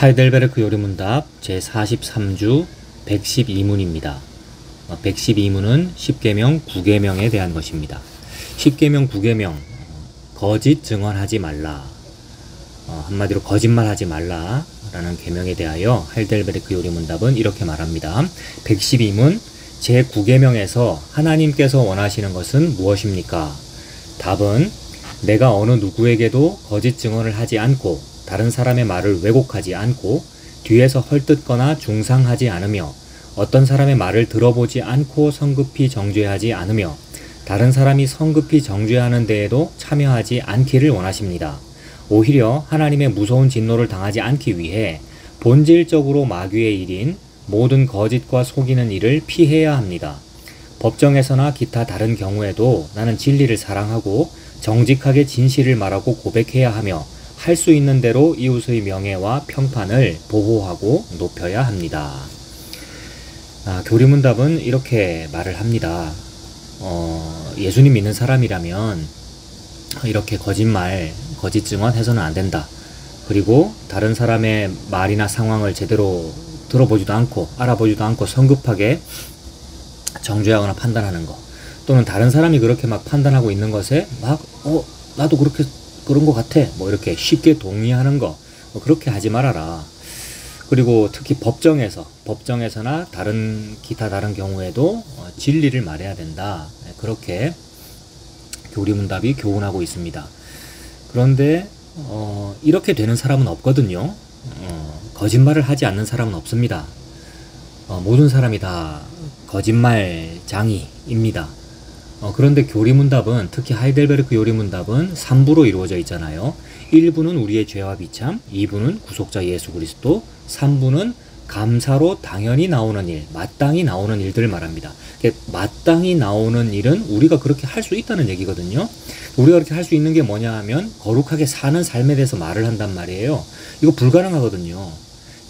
하이델베르크 요리문답 제43주 112문입니다. 112문은 10계명 9계명에 대한 것입니다. 10계명 9계명 거짓 증언하지 말라, 한마디로 거짓말하지 말라 라는 계명에 대하여 하이델베르크 요리문답은 이렇게 말합니다. 112문 제9계명에서 하나님께서 원하시는 것은 무엇입니까? 답은 내가 어느 누구에게도 거짓 증언을 하지 않고 다른 사람의 말을 왜곡하지 않고 뒤에서 헐뜯거나 중상하지 않으며 어떤 사람의 말을 들어보지 않고 성급히 정죄하지 않으며 다른 사람이 성급히 정죄하는 데에도 참여하지 않기를 원하십니다. 오히려 하나님의 무서운 진노를 당하지 않기 위해 본질적으로 마귀의 일인 모든 거짓과 속이는 일을 피해야 합니다. 법정에서나 기타 다른 경우에도 나는 진리를 사랑하고 정직하게 진실을 말하고 고백해야 하며 할 수 있는 대로 이웃의 명예와 평판을 보호하고 높여야 합니다. 교리문답은 이렇게 말을 합니다. 예수님 믿는 사람이라면 이렇게 거짓 증언해서는 안 된다. 그리고 다른 사람의 말이나 상황을 제대로 들어보지도 않고 알아보지도 않고 성급하게 정죄하거나 판단하는 거, 또는 다른 사람이 그렇게 막 판단하고 있는 것에 막 나도 그런 것 같아 이렇게 쉽게 동의하는 거, 그렇게 하지 말아라. 그리고 특히 법정에서나 기타 다른 경우에도 진리를 말해야 된다. 그렇게 교리문답이 교훈하고 있습니다. 그런데 이렇게 되는 사람은 없거든요. 거짓말을 하지 않는 사람은 없습니다. 모든 사람이 다 거짓말장이입니다. 그런데 교리문답은, 특히 하이델베르크 요리문답은 3부로 이루어져 있잖아요. 1부는 우리의 죄와 비참, 2부는 구속자 예수 그리스도, 3부는 감사로 당연히 나오는 일, 마땅히 나오는 일들을 말합니다. 마땅히 나오는 일은 우리가 그렇게 할 수 있다는 얘기거든요. 우리가 그렇게 할 수 있는 게 뭐냐 하면 거룩하게 사는 삶에 대해서 말을 한단 말이에요. 이거 불가능하거든요.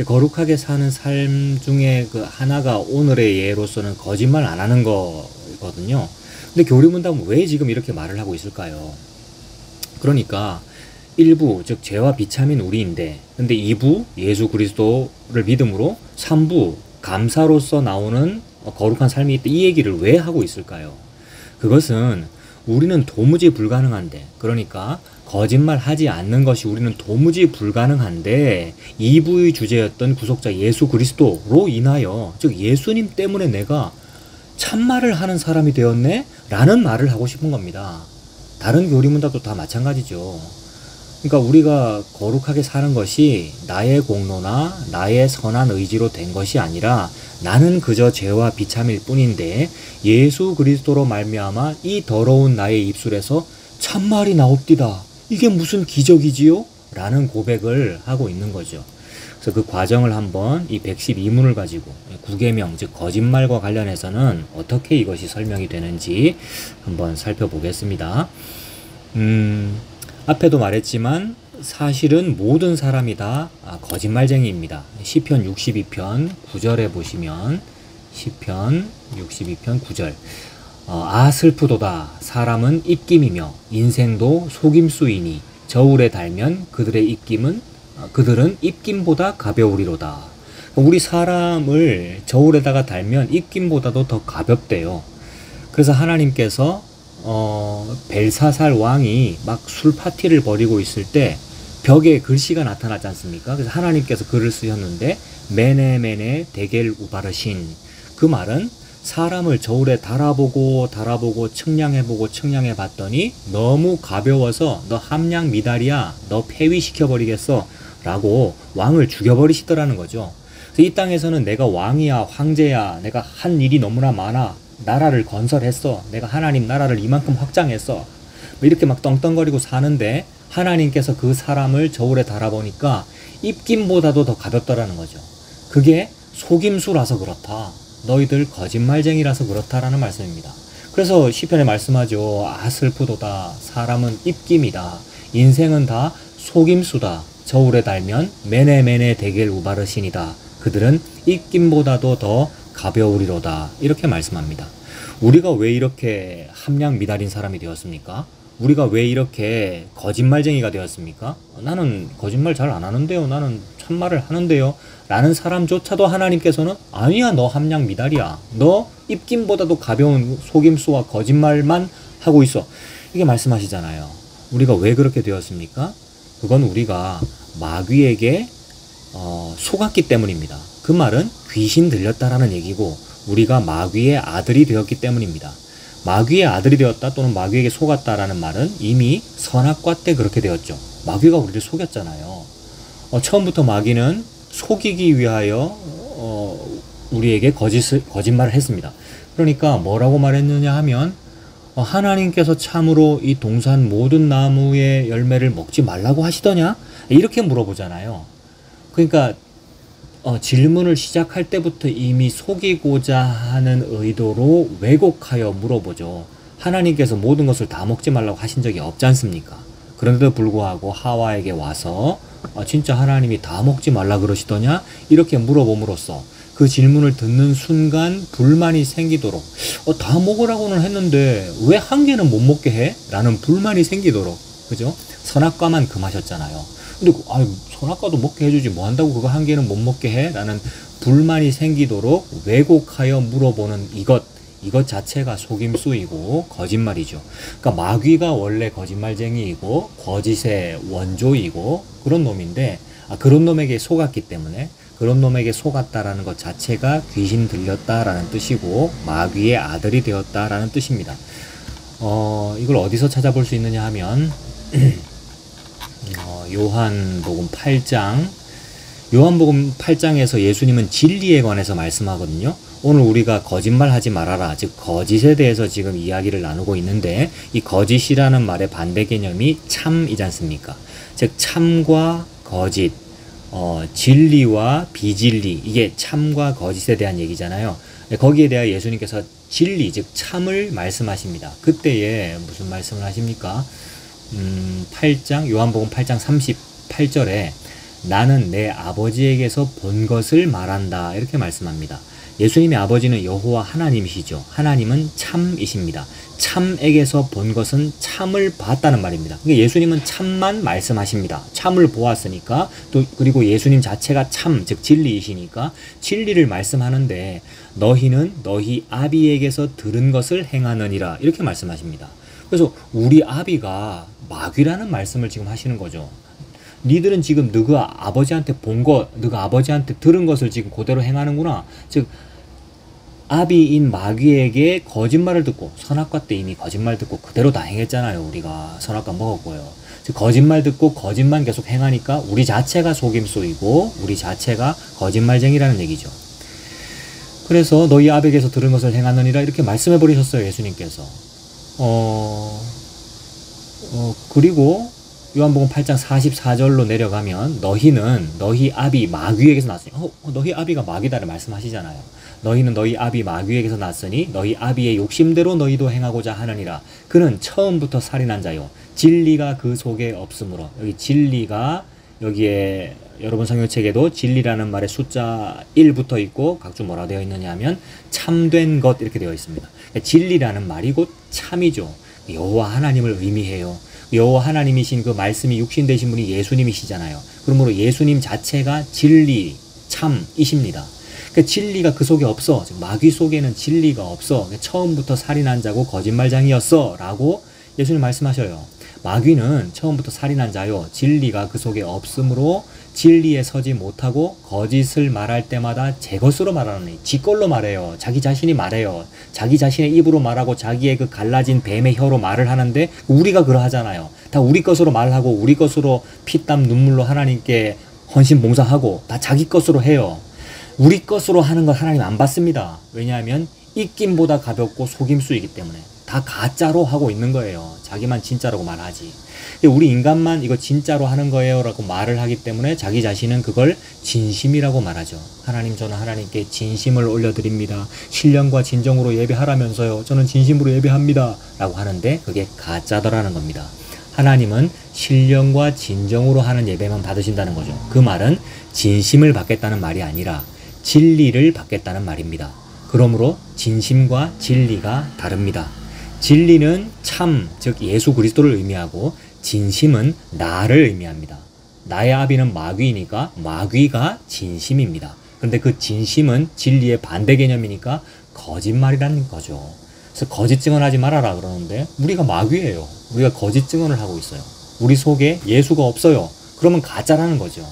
거룩하게 사는 삶 중에 그 하나가 오늘의 예로서는 거짓말 안 하는 거거든요. 근데 교리문답은 왜 지금 이렇게 말을 하고 있을까요? 그러니까 1부, 즉 죄와 비참인 우리인데, 근데 2부 예수 그리스도를 믿음으로, 3부 감사로서 나오는 거룩한 삶이 있다, 이 얘기를 왜 하고 있을까요? 그것은 우리는 도무지 불가능한데, 그러니까 거짓말 하지 않는 것이 우리는 도무지 불가능한데 2부의 주제였던 구속자 예수 그리스도로 인하여, 즉 예수님 때문에 내가 참말을 하는 사람이 되었네? 라는 말을 하고 싶은 겁니다. 다른 교리문답도 다 마찬가지죠. 그러니까 우리가 거룩하게 사는 것이 나의 공로나 나의 선한 의지로 된 것이 아니라 나는 그저 죄와 비참일 뿐인데 예수 그리스도로 말미암아 이 더러운 나의 입술에서 참말이 나옵디다. 이게 무슨 기적이지요? 라는 고백을 하고 있는 거죠. 그래서 그 과정을 한번 이 112문을 가지고 9계명, 즉 거짓말과 관련해서는 어떻게 이것이 설명이 되는지 한번 살펴보겠습니다. 앞에도 말했지만 사실은 모든 사람이 다 거짓말쟁이입니다. 시편 62편 9절에 보시면, 시편 62편 9절, 슬프도다. 사람은 입김이며 인생도 속임수이니 저울에 달면 그들은 입김보다 가벼우리로다. 우리 사람을 저울에다가 달면 입김보다도 더 가볍대요. 그래서 하나님께서 벨사살 왕이 막 술 파티를 벌이고 있을 때 벽에 글씨가 나타나지 않습니까? 그래서 하나님께서 글을 쓰셨는데 메네 데겔 우바르신, 그 말은 사람을 저울에 달아보고 측량해 봤더니 너무 가벼워서 너 함량 미달이야, 너 폐위시켜버리겠어 라고 왕을 죽여버리시더라는 거죠. 그래서 이 땅에서는 내가 왕이야, 황제야, 내가 한 일이 너무나 많아, 나라를 건설했어, 내가 하나님 나라를 이만큼 확장했어, 이렇게 막 떵떵거리고 사는데 하나님께서 그 사람을 저울에 달아보니까 입김보다도 더 가볍더라는 거죠. 그게 속임수라서 그렇다, 너희들 거짓말쟁이라서 그렇다라는 말씀입니다. 그래서 시편에 말씀하죠. 슬프도다. 사람은 입김이다. 인생은 다 속임수다. 저울에 달면 메네 데겔 우바르신이다. 그들은 입김보다도 더 가벼우리로다. 이렇게 말씀합니다. 우리가 왜 이렇게 함량 미달인 사람이 되었습니까? 우리가 왜 이렇게 거짓말쟁이가 되었습니까? 나는 거짓말 잘 안 하는데요. 나는 참말을 하는데요 라는 사람조차도 하나님께서는 아니야, 너 함량 미달이야, 너 입김보다도 가벼운 속임수와 거짓말만 하고 있어, 이게 말씀하시잖아요. 우리가 왜 그렇게 되었습니까? 그건 우리가 마귀에게 속았기 때문입니다. 그 말은 귀신 들렸다라는 얘기고 우리가 마귀의 아들이 되었기 때문입니다. 마귀의 아들이 되었다 또는 마귀에게 속았다라는 말은 이미 선악과 때 그렇게 되었죠. 마귀가 우리를 속였잖아요. 처음부터 마귀는 속이기 위하여 우리에게 거짓말을 했습니다. 그러니까 뭐라고 말했느냐 하면 하나님께서 참으로 이 동산 모든 나무의 열매를 먹지 말라고 하시더냐? 이렇게 물어보잖아요. 그러니까 질문을 시작할 때부터 이미 속이고자 하는 의도로 왜곡하여 물어보죠. 하나님께서 모든 것을 다 먹지 말라고 하신 적이 없지 않습니까? 그런데도 불구하고 하와에게 와서 진짜 하나님이 다 먹지 말라 그러시더냐? 이렇게 물어봄으로써 그 질문을 듣는 순간 불만이 생기도록 다 먹으라고는 했는데 왜 한 개는 못 먹게 해? 라는 불만이 생기도록, 그죠? 선악과만 금하셨잖아요. 근데 선악과도 먹게 해주지 뭐 한다고 그거 한 개는 못 먹게 해? 라는 불만이 생기도록 왜곡하여 물어보는 이것 자체가 속임수이고 거짓말이죠. 그러니까 마귀가 원래 거짓말쟁이이고 거짓의 원조이고 그런 놈인데 그런 놈에게 속았기 때문에 그런 놈에게 속았다라는 것 자체가 귀신 들렸다라는 뜻이고 마귀의 아들이 되었다라는 뜻입니다. 이걸 어디서 찾아볼 수 있느냐 하면 요한복음 8장에서 예수님은 진리에 관해서 말씀하거든요. 오늘 우리가 거짓말하지 말아라, 즉 거짓에 대해서 지금 이야기를 나누고 있는데 이 거짓이라는 말의 반대 개념이 참이지 않습니까? 즉 참과 거짓, 진리와 비진리, 이게 참과 거짓에 대한 얘기잖아요. 거기에 대해 예수님께서 진리, 즉 참을 말씀하십니다. 그때에 무슨 말씀을 하십니까? 요한복음 8장 38절에 나는 내 아버지에게서 본 것을 말한다, 이렇게 말씀합니다. 예수님의 아버지는 여호와 하나님이시죠. 하나님은 참이십니다. 참에게서 본 것은 참을 봤다는 말입니다. 그러니까 예수님은 참만 말씀하십니다. 참을 보았으니까, 또 그리고 예수님 자체가 참, 즉 진리이시니까 진리를 말씀하는데 너희는 너희 아비에게서 들은 것을 행하느니라, 이렇게 말씀하십니다. 그래서 우리 아비가 마귀라는 말씀을 지금 하시는 거죠. 니들은 지금 너가 아버지한테 본 것, 너가 아버지한테 들은 것을 지금 그대로 행하는구나. 즉 아비인 마귀에게 거짓말을 듣고, 선악과 때 이미 거짓말 듣고 그대로 다 행했잖아요. 우리가 선악과 먹었고요. 즉 거짓말 듣고 거짓말 계속 행하니까 우리 자체가 속임수이고 우리 자체가 거짓말쟁이라는 얘기죠. 그래서 너희 아비에게서 들은 것을 행하느니라, 이렇게 말씀해 버리셨어요, 예수님께서. 그리고 요한복음 8장 44절로 내려가면 너희는 너희 아비 마귀에게서 났으니, 너희 아비가 마귀다를 말씀하시잖아요. 너희는 너희 아비 마귀에게서 났으니 너희 아비의 욕심대로 너희도 행하고자 하느니라. 그는 처음부터 살인한 자요 진리가 그 속에 없으므로. 여기 진리가, 여기에 여러분 성경책에도 진리라는 말에 숫자 1 붙어 있고 각주 뭐라 되어 있느냐 하면 참된 것, 이렇게 되어 있습니다. 진리라는 말이 곧 참이죠. 여호와 하나님을 의미해요. 여호와 하나님이신 그 말씀이 육신 되신 분이 예수님이시잖아요. 그러므로 예수님 자체가 진리, 참이십니다. 그러니까 진리가 그 속에 없어. 즉 마귀 속에는 진리가 없어. 처음부터 살인한 자고 거짓말장이었어 라고 예수님 말씀하셔요. 마귀는 처음부터 살인한 자요 진리가 그 속에 없으므로 진리에 서지 못하고 거짓을 말할 때마다 제 것으로 말하는, 지 걸로 말해요. 자기 자신이 말해요. 자기 자신의 입으로 말하고 자기의 그 갈라진 뱀의 혀로 말을 하는데 우리가 그러하잖아요. 다 우리 것으로 말하고 우리 것으로 피땀 눈물로 하나님께 헌신 봉사하고 다 자기 것으로 해요. 우리 것으로 하는 걸 하나님 안 받습니다. 왜냐하면 입김보다 가볍고 속임수이기 때문에 다 가짜로 하고 있는 거예요. 자기만 진짜라고 말하지. 우리 인간만 이거 진짜로 하는 거예요 라고 말을 하기 때문에 자기 자신은 그걸 진심이라고 말하죠. 하나님, 저는 하나님께 진심을 올려드립니다. 신령과 진정으로 예배하라면서요. 저는 진심으로 예배합니다 라고 하는데 그게 가짜더라는 겁니다. 하나님은 신령과 진정으로 하는 예배만 받으신다는 거죠. 그 말은 진심을 받겠다는 말이 아니라 진리를 받겠다는 말입니다. 그러므로 진심과 진리가 다릅니다. 진리는 참, 즉 예수 그리스도를 의미하고 진심은 나를 의미합니다. 나의 아비는 마귀이니까 마귀가 진심입니다. 그런데 그 진심은 진리의 반대 개념이니까 거짓말이라는 거죠. 그래서 거짓 증언하지 말아라 그러는데 우리가 마귀예요. 우리가 거짓 증언을 하고 있어요. 우리 속에 예수가 없어요. 그러면 가짜라는 거죠.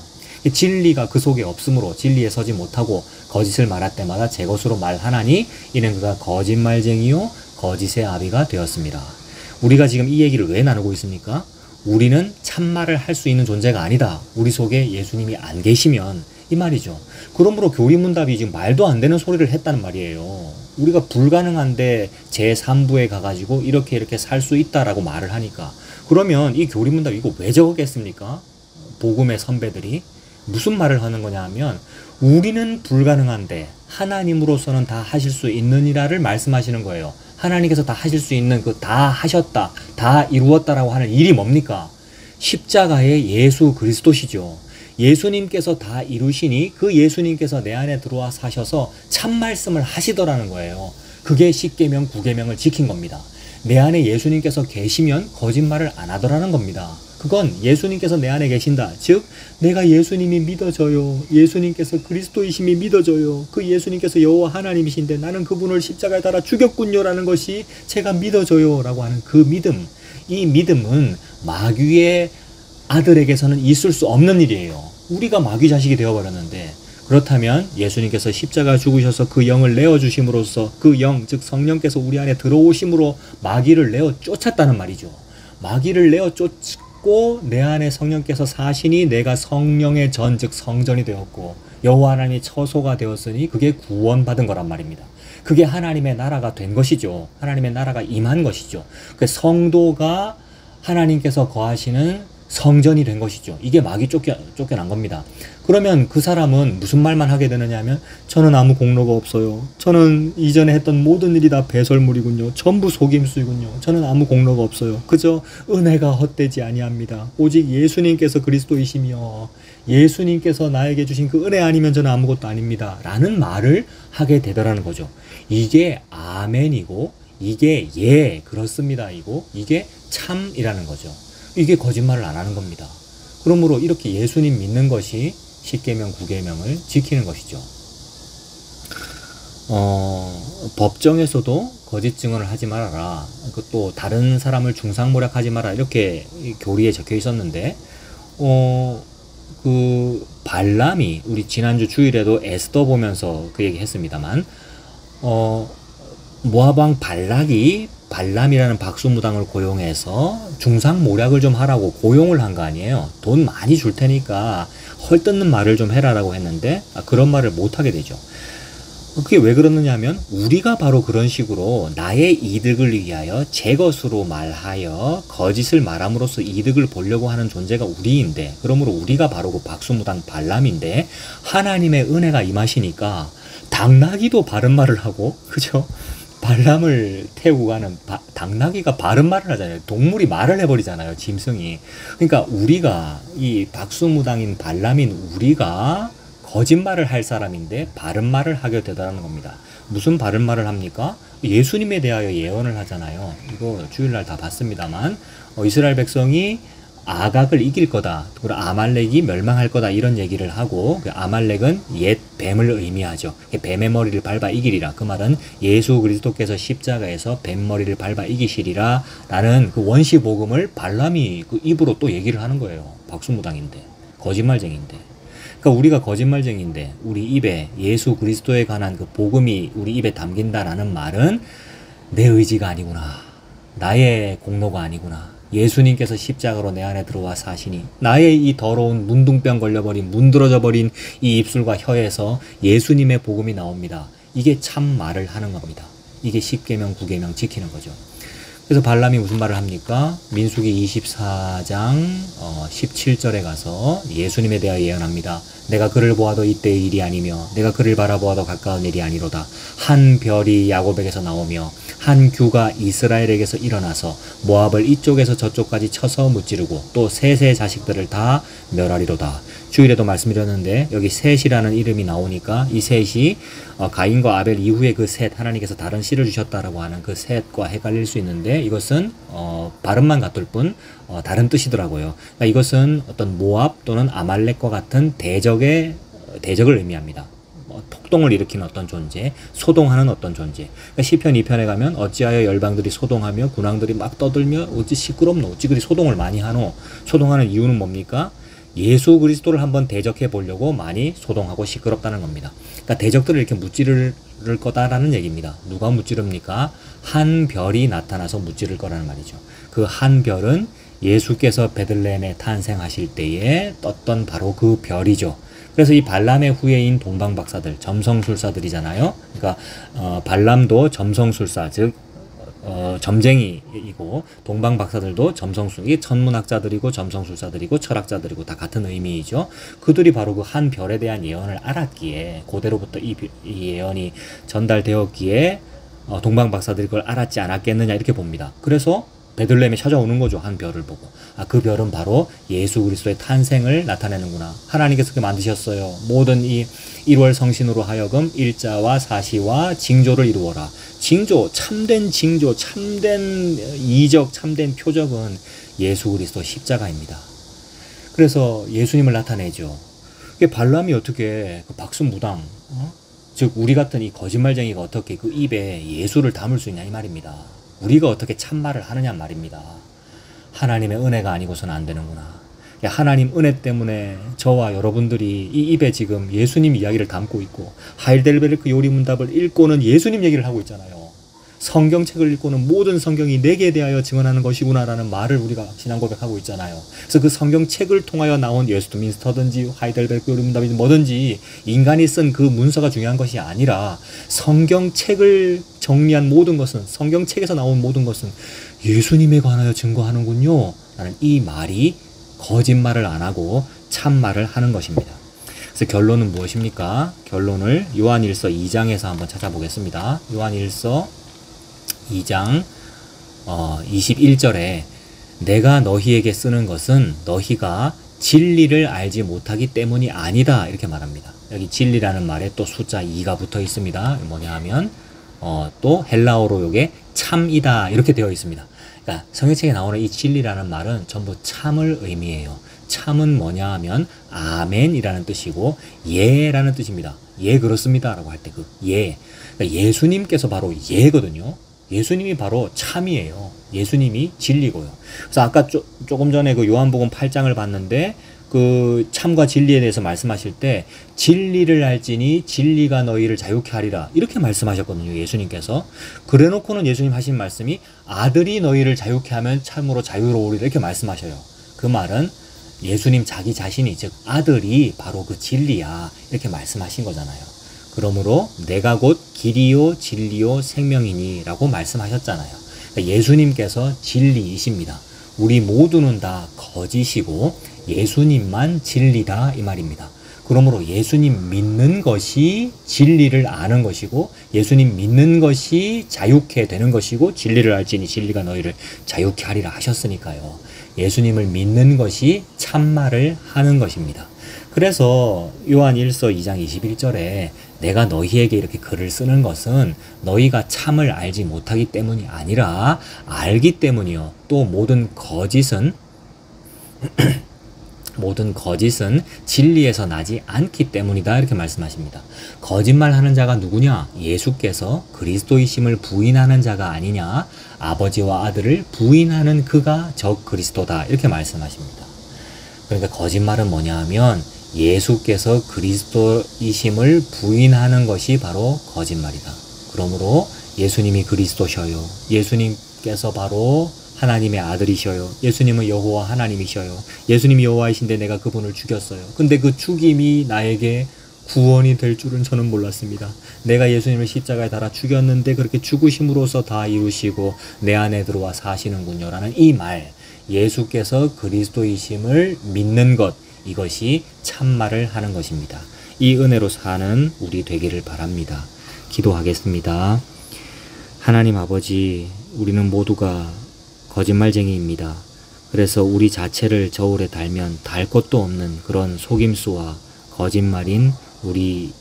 진리가 그 속에 없으므로 진리에 서지 못하고 거짓을 말할 때마다 제 것으로 말하나니 이는 그가 거짓말쟁이요 거짓의 아비가 되었습니다. 우리가 지금 이 얘기를 왜 나누고 있습니까? 우리는 참말을 할 수 있는 존재가 아니다. 우리 속에 예수님이 안 계시면 이 말이죠. 그러므로 교리문답이 지금 말도 안 되는 소리를 했다는 말이에요. 우리가 불가능한데 제3부에 가가지고 이렇게 살 수 있다라고 말을 하니까 그러면 이 교리문답 이거 왜 적었겠습니까? 복음의 선배들이 무슨 말을 하는 거냐 하면 우리는 불가능한데 하나님으로서는 다 하실 수 있느니라를 말씀하시는 거예요. 하나님께서 다 하실 수 있는 그 다 하셨다, 다 이루었다라고 하는 일이 뭡니까? 십자가의 예수 그리스도시죠. 예수님께서 다 이루시니 그 예수님께서 내 안에 들어와 사셔서 참 말씀을 하시더라는 거예요. 그게 10계명, 9계명을 지킨 겁니다. 내 안에 예수님께서 계시면 거짓말을 안 하더라는 겁니다. 그건 예수님께서 내 안에 계신다. 즉 내가 예수님이 믿어져요. 예수님께서 그리스도이심이 믿어져요. 그 예수님께서 여호와 하나님이신데 나는 그분을 십자가에 달아 죽였군요 라는 것이 제가 믿어져요 라고 하는 그 믿음. 이 믿음은 마귀의 아들에게서는 있을 수 없는 일이에요. 우리가 마귀 자식이 되어버렸는데 그렇다면 예수님께서 십자가 죽으셔서 그 영을 내어주심으로써 그 영, 즉 성령께서 우리 안에 들어오심으로 마귀를 내어 쫓았다는 말이죠. 마귀를 내어 쫓고 내 안에 성령께서 사시니 내가 성령의 전, 즉 성전이 되었고 여호와 하나님의 처소가 되었으니 그게 구원받은 거란 말입니다. 그게 하나님의 나라가 된 것이죠. 하나님의 나라가 임한 것이죠. 그 성도가 하나님께서 거하시는 성전이 된 것이죠. 이게 마귀 쫓겨난 겁니다. 그러면 그 사람은 무슨 말만 하게 되느냐 하면 저는 아무 공로가 없어요. 저는 이전에 했던 모든 일이 다 배설물이군요. 전부 속임수이군요. 저는 아무 공로가 없어요. 그저 은혜가 헛되지 아니합니다. 오직 예수님께서 그리스도이시며 예수님께서 나에게 주신 그 은혜 아니면 저는 아무것도 아닙니다. 라는 말을 하게 되더라는 거죠. 이게 아멘이고 이게 예 그렇습니다이고 이게 참이라는 거죠. 이게 거짓말을 안 하는 겁니다. 그러므로 이렇게 예수님 믿는 것이 10계명, 9계명을 지키는 것이죠. 법정에서도 거짓 증언을 하지 말아라. 또 다른 사람을 중상모략하지 마라. 이렇게 교리에 적혀 있었는데 그 발람이 우리 지난주 주일에도 에스더 보면서 그 얘기 했습니다만 모압왕 발락이 발람이라는 박수무당을 고용해서 중상모략을 좀 하라고 고용을 한 거 아니에요. 돈 많이 줄 테니까 헐뜯는 말을 좀 해라라고 했는데 그런 말을 못하게 되죠. 그게 왜 그러느냐 하면 우리가 바로 그런 식으로 나의 이득을 위하여 제 것으로 말하여 거짓을 말함으로써 이득을 보려고 하는 존재가 우리인데 그러므로 우리가 바로 그 박수무당 발람인데 하나님의 은혜가 임하시니까 당나귀도 바른 말을 하고 그죠? 발람을 태우고 가는 당나귀가 바른 말을 하잖아요. 동물이 말을 해버리잖아요. 짐승이. 그러니까 우리가 이 박수무당인 발람인 우리가 거짓말을 할 사람인데 바른 말을 하게 되더라는 겁니다. 무슨 바른 말을 합니까? 예수님에 대하여 예언을 하잖아요. 이거 주일날 다 봤습니다만 이스라엘 백성이 아각을 이길 거다. 그리고 아말렉이 멸망할 거다. 이런 얘기를 하고 그 아말렉은 옛 뱀을 의미하죠. 뱀의 머리를 밟아 이기리라. 그 말은 예수 그리스도께서 십자가에서 뱀 머리를 밟아 이기시리라 라는 그 원시복음을 발람이 그 입으로 또 얘기를 하는 거예요. 박수무당인데 거짓말쟁인데. 그러니까 우리가 거짓말쟁인데 우리 입에 예수 그리스도에 관한 그 복음이 우리 입에 담긴다라는 말은 내 의지가 아니구나. 나의 공로가 아니구나. 예수님께서 십자가로 내 안에 들어와 사시니 나의 이 더러운 문둥병 걸려버린 문드러져 버린 이 입술과 혀에서 예수님의 복음이 나옵니다. 이게 참 말을 하는 겁니다. 이게 10계명 9계명 지키는 거죠. 그래서 발람이 무슨 말을 합니까? 민수기 24장 17절에 가서 예수님에 대하여 예언합니다. 내가 그를 보아도 이때의 일이 아니며 내가 그를 바라보아도 가까운 일이 아니로다. 한 별이 야곱에게서 나오며 한 규가 이스라엘에게서 일어나서 모압을 이쪽에서 저쪽까지 쳐서 무찌르고 또 셋의 자식들을 다 멸하리로다. 주일에도 말씀드렸는데 여기 셋이라는 이름이 나오니까 이 셋이 가인과 아벨 이후에 그 셋, 하나님께서 다른 씨를 주셨다라고 하는 그 셋과 헷갈릴 수 있는데 이것은 발음만 같을 뿐 다른 뜻이더라고요. 그러니까 이것은 어떤 모압 또는 아말렉과 같은 대적을 의미합니다. 폭동을 일으키는 어떤 존재, 소동하는 어떤 존재. 그러니까 시편 2편에 가면 어찌하여 열방들이 소동하며 군왕들이 막 떠들며 어찌 시끄럽노, 어찌 그리 소동을 많이 하노. 소동하는 이유는 뭡니까? 예수 그리스도를 한번 대적해 보려고 많이 소동하고 시끄럽다는 겁니다. 그러니까 대적들을 이렇게 무찌를 거다라는 얘기입니다. 누가 무찌릅니까? 한 별이 나타나서 무찌를 거라는 말이죠. 그 한 별은 예수께서 베들레헴에 탄생하실 때에 떴던 바로 그 별이죠. 그래서 이 발람의 후예인 동방박사들, 점성술사들이잖아요. 그러니까 발람도 점성술사, 즉 점쟁이이고 동방박사들도 점성술, 이게 천문학자들이고 점성술사들이고 철학자들이고 다 같은 의미이죠. 그들이 바로 그 한 별에 대한 예언을 알았기에, 고대로부터 이 예언이 전달되었기에 동방박사들이 그걸 알았지 않았겠느냐 이렇게 봅니다. 그래서 베들레헴에 찾아오는 거죠. 한 별을 보고. 그 별은 바로 예수 그리스도의 탄생을 나타내는구나. 하나님께서 그렇게 만드셨어요. 모든 이 1월 성신으로 하여금 일자와 사시와 징조를 이루어라. 징조, 참된 징조, 참된 이적, 참된 표적은 예수 그리스도 십자가입니다. 그래서 예수님을 나타내죠. 발람이 어떻게 그 박수무당, 즉 우리 같은 이 거짓말쟁이가 어떻게 그 입에 예수를 담을 수 있냐 이 말입니다. 우리가 어떻게 참말을 하느냐 말입니다. 하나님의 은혜가 아니고서는 안 되는구나. 하나님 은혜 때문에 저와 여러분들이 이 입에 지금 예수님 이야기를 담고 있고 하이델베르크 요리문답을 읽고는 예수님 얘기를 하고 있잖아요. 성경책을 읽고는 모든 성경이 내게 대하여 증언하는 것이구나라는 말을 우리가 신앙 고백하고 있잖아요. 그래서 그 성경책을 통하여 나온 웨스트민스터든지 하이델베르크 요리문답이든 뭐든지 인간이 쓴 그 문서가 중요한 것이 아니라 성경책을 정리한 모든 것은, 성경책에서 나온 모든 것은 예수님에 관하여 증거하는군요 라는 이 말이 거짓말을 안 하고 참말을 하는 것입니다. 그래서 결론은 무엇입니까? 결론을 요한일서 2장에서 한번 찾아보겠습니다. 요한일서 2장 21절에 내가 너희에게 쓰는 것은 너희가 진리를 알지 못하기 때문이 아니다 이렇게 말합니다. 여기 진리라는 말에 또 숫자 2가 붙어 있습니다. 뭐냐 하면 또 헬라어로 요게 참이다 이렇게 되어 있습니다. 그러니까 성경책에 나오는 이 진리라는 말은 전부 참을 의미해요. 참은 뭐냐 하면 아멘이라는 뜻이고 예라는 뜻입니다. 예 그렇습니다 라고 할 때 그 예. 그러니까 예수님께서 바로 예거든요. 예수님이 바로 참이에요. 예수님이 진리고요. 그래서 아까 조금 전에 그 요한복음 8장을 봤는데 그 참과 진리에 대해서 말씀하실 때 진리를 알지니 진리가 너희를 자유케 하리라 이렇게 말씀하셨거든요. 예수님께서. 그래놓고는 예수님 하신 말씀이 아들이 너희를 자유케 하면 참으로 자유로우리라 이렇게 말씀하셔요. 그 말은 예수님 자기 자신이, 즉 아들이 바로 그 진리야 이렇게 말씀하신 거잖아요. 그러므로 내가 곧 길이요 진리요 생명이니 라고 말씀하셨잖아요. 그러니까 예수님께서 진리이십니다. 우리 모두는 다 거짓이고 예수님만 진리다 이 말입니다. 그러므로 예수님 믿는 것이 진리를 아는 것이고 예수님 믿는 것이 자유케 되는 것이고 진리를 알지니 진리가 너희를 자유케 하리라 하셨으니까요. 예수님을 믿는 것이 참말을 하는 것입니다. 그래서 요한 1서 2장 21절에 내가 너희에게 이렇게 글을 쓰는 것은 너희가 참을 알지 못하기 때문이 아니라 알기 때문이요. 또 모든 거짓은 진리에서 나지 않기 때문이다 이렇게 말씀하십니다. 거짓말하는 자가 누구냐? 예수께서 그리스도이심을 부인하는 자가 아니냐? 아버지와 아들을 부인하는 그가 적 그리스도다 이렇게 말씀하십니다. 그러니까 거짓말은 뭐냐 하면 예수께서 그리스도이심을 부인하는 것이 바로 거짓말이다. 그러므로 예수님이 그리스도셔요. 예수님께서 바로 하나님의 아들이셔요. 예수님은 여호와 하나님이셔요. 예수님이 여호와이신데 내가 그분을 죽였어요. 근데 그 죽임이 나에게 구원이 될 줄은 저는 몰랐습니다. 내가 예수님을 십자가에 달아 죽였는데 그렇게 죽으심으로써 다 이루시고 내 안에 들어와 사시는군요 라는 이 말, 예수께서 그리스도이심을 믿는 것, 이것이 참말을 하는 것입니다. 이 은혜로 사는 우리 되기를 바랍니다. 기도하겠습니다. 하나님 아버지, 우리는 모두가 거짓말쟁이입니다. 그래서 우리 자체를 저울에 달면 달 것도 없는 그런 속임수와 거짓말인 우리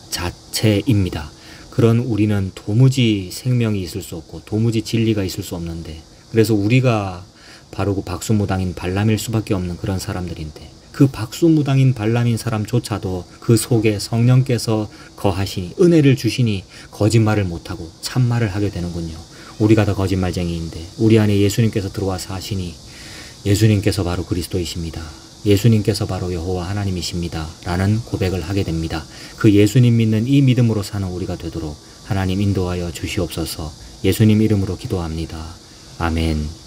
자체입니다. 그런 우리는 도무지 생명이 있을 수 없고 도무지 진리가 있을 수 없는데, 그래서 우리가 바로 그 박수무당인 발람일 수밖에 없는 그런 사람들인데, 그 박수무당인 발람인 사람조차도 그 속에 성령께서 거하시니 은혜를 주시니 거짓말을 못하고 참말을 하게 되는군요. 우리가 다 거짓말쟁이인데 우리 안에 예수님께서 들어와서 하시니 예수님께서 바로 그리스도이십니다. 예수님께서 바로 여호와 하나님이십니다. 라는 고백을 하게 됩니다. 그 예수님 믿는 이 믿음으로 사는 우리가 되도록 하나님 인도하여 주시옵소서. 예수님 이름으로 기도합니다. 아멘.